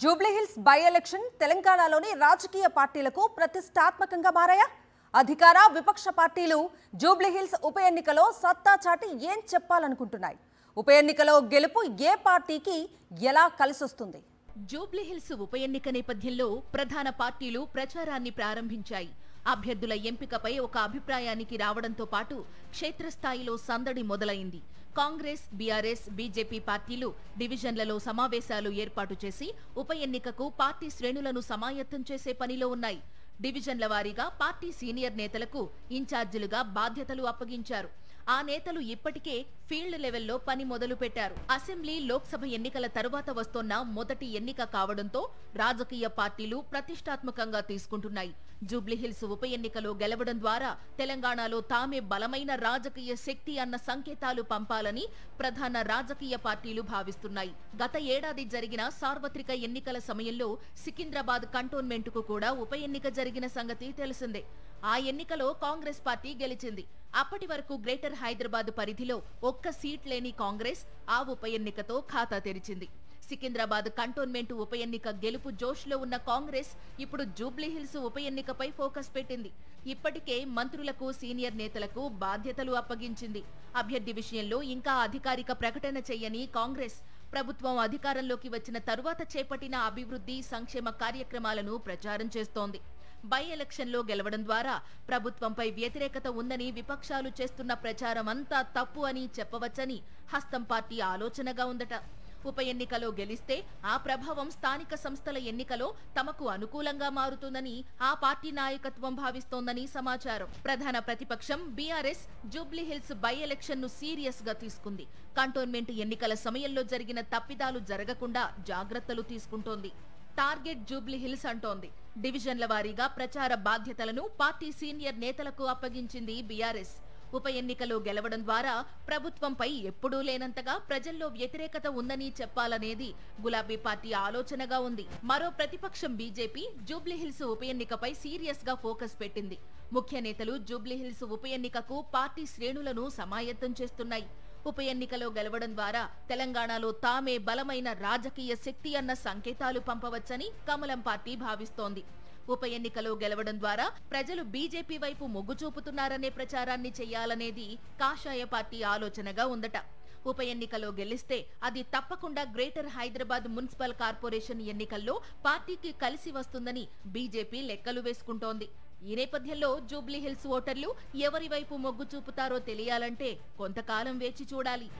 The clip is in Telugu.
జూబ్లీహిల్స్ బై ఎలక్షన్ తెలంగాణలోని రాజకీయ పార్టీలకు ప్రతిష్టాత్మకంగా మారాయా? అధికార విపక్ష పార్టీలు జూబ్లీహిల్స్ ఉప ఎన్నికలో సత్తా చాటి ఏం చెప్పాలనుకుంటున్నాయి? ఉప ఎన్నికలో గెలుపు ఏ పార్టీకి ఎలా కలిసొస్తుంది? జూబ్లీహిల్స్ ఉప ఎన్నిక నేపథ్యంలో ప్రధాన పార్టీలు ప్రచారాన్ని ప్రారంభించాయి. అభ్యర్థుల ఎంపికపై ఒక అభిప్రాయానికి రావడంతో పాటు క్షేత్రస్థాయిలో సందడి మొదలైంది. కాంగ్రెస్, బీఆర్ఎస్, బీజేపీ పార్టీలు డివిజన్లలో సమావేశాలు ఏర్పాటు చేసి ఉప ఎన్నికకు పార్టీ శ్రేణులను సమాయత్తం చేసే పనిలో ఉన్నాయి. డివిజన్ల వారీగా పార్టీ సీనియర్ నేతలకు ఇన్ఛార్జీలుగా బాధ్యతలు అప్పగించారు. ఆ నేతలు ఇప్పటికే ఫీల్డ్ లెవెల్లో పని మొదలుపెట్టారు. అసెంబ్లీ, లోక్సభ ఎన్నికల తరువాత వస్తోన్న మొదటి ఎన్నిక కావడంతో రాజకీయ పార్టీలు ప్రతిష్టాత్మకంగా తీసుకుంటున్నాయి. జూబ్లీహిల్స్ ఉప ఎన్నికలో గెలవడం ద్వారా తెలంగాణలో తామే బలమైన రాజకీయ శక్తి అన్న సంకేతాలు పంపాలని ప్రధాన రాజకీయ పార్టీలు భావిస్తున్నాయి. గత ఏడాది జరిగిన సార్వత్రిక ఎన్నికల సమయంలో సికింద్రాబాద్ కంటోన్మెంటుకు కూడా ఉప ఎన్నిక జరిగిన సంగతి తెలిసిందే. ఆ ఎన్నికలో కాంగ్రెస్ పార్టీ గెలిచింది. అప్పటి వరకు గ్రేటర్ హైదరాబాద్ పరిధిలో ఒక్క సీట్ లేని కాంగ్రెస్ ఆ ఉప ఎన్నికతో ఖాతా తెరిచింది. సికింద్రాబాద్ కంటోన్మెంట్ ఉప ఎన్నిక గెలుపు జోష్లో ఉన్న కాంగ్రెస్ ఇప్పుడు జూబ్లీహిల్స్ ఉప ఎన్నికపై ఫోకస్ పెట్టింది. ఇప్పటికే మంత్రులకు, సీనియర్ నేతలకు బాధ్యతలు అప్పగించింది. అభ్యర్థి విషయంలో ఇంకా అధికారిక ప్రకటన చేయని కాంగ్రెస్ ప్రభుత్వం అధికారంలోకి వచ్చిన తరువాత చేపట్టిన అభివృద్ధి, సంక్షేమ కార్యక్రమాలను ప్రచారం చేస్తోంది. బై ఎలక్షన్లో గెలవడం ద్వారా ప్రభుత్వంపై వ్యతిరేకత ఉందని విపక్షాలు చేస్తున్న ప్రచారం అంతా తప్పు అని చెప్పవచ్చని హస్తం పార్టీ ఆలోచనగా ఉందట. ఉప ఎన్నికలో గెలిస్తే ఆ ప్రభావం స్థానిక సంస్థల ఎన్నికలో తమకు అనుకూలంగా మారుతుందని ఆ పార్టీ నాయకత్వం భావిస్తోందని సమాచారం. ప్రధాన ప్రతిపక్షం బీఆర్ఎస్ జూబ్లీహిల్స్ బై ఎలక్షన్ ను సీరియస్ గా తీసుకుంది. కంటోన్మెంట్ ఎన్నికల సమయంలో జరిగిన తప్పిదాలు జరగకుండా జాగ్రత్తలు తీసుకుంటోంది. టార్గెట్ జూబ్లీహిల్స్ అంటోంది. డివిజన్ల వారీగా ప్రచార బాధ్యతలను పార్టీ సీనియర్ నేతలకు అప్పగించింది బీఆర్ఎస్. ఉప ఎన్నికలో గెలవడం ద్వారా ప్రభుత్వంపై ఎప్పుడూ లేనంతగా ప్రజల్లో వ్యతిరేకత ఉందని చెప్పాలనేది గులాబీ పార్టీ ఆలోచనగా ఉంది. మరో ప్రతిపక్షం బీజేపీ జూబ్లీహిల్స్ ఉప ఎన్నికపై సీరియస్ గా ఫోకస్ పెట్టింది. ముఖ్య నేతలు జూబ్లీహిల్స్ ఉప ఎన్నికకు పార్టీ శ్రేణులను సమాయత్తం చేస్తున్నాయి. ఉప ఎన్నికలో గెలవడం ద్వారా తెలంగాణలో తామే బలమైన రాజకీయ శక్తి అన్న సంకేతాలు పంపవచ్చని కమలం పార్టీ భావిస్తోంది. ఉప ఎన్నికలో గెలవడం ద్వారా ప్రజలు బీజేపీ వైపు మొగ్గు చూపుతున్నారనే ప్రచారాన్ని చేయాలనేది కాషాయ పార్టీ ఆలోచనగా ఉందట. ఉప ఎన్నికలో గెలిస్తే అది తప్పకుండా గ్రేటర్ హైదరాబాద్ మున్సిపల్ కార్పొరేషన్ ఎన్నికల్లో పార్టీకి కలిసి వస్తుందని బీజేపీ లెక్కలు వేసుకుంటోంది. ఈ నేపథ్యంలో జూబ్లీహిల్స్ ఓటర్లు ఎవరి వైపు మొగ్గు చూపుతారో తెలియాలంటే కొంతకాలం వేచి చూడాలి.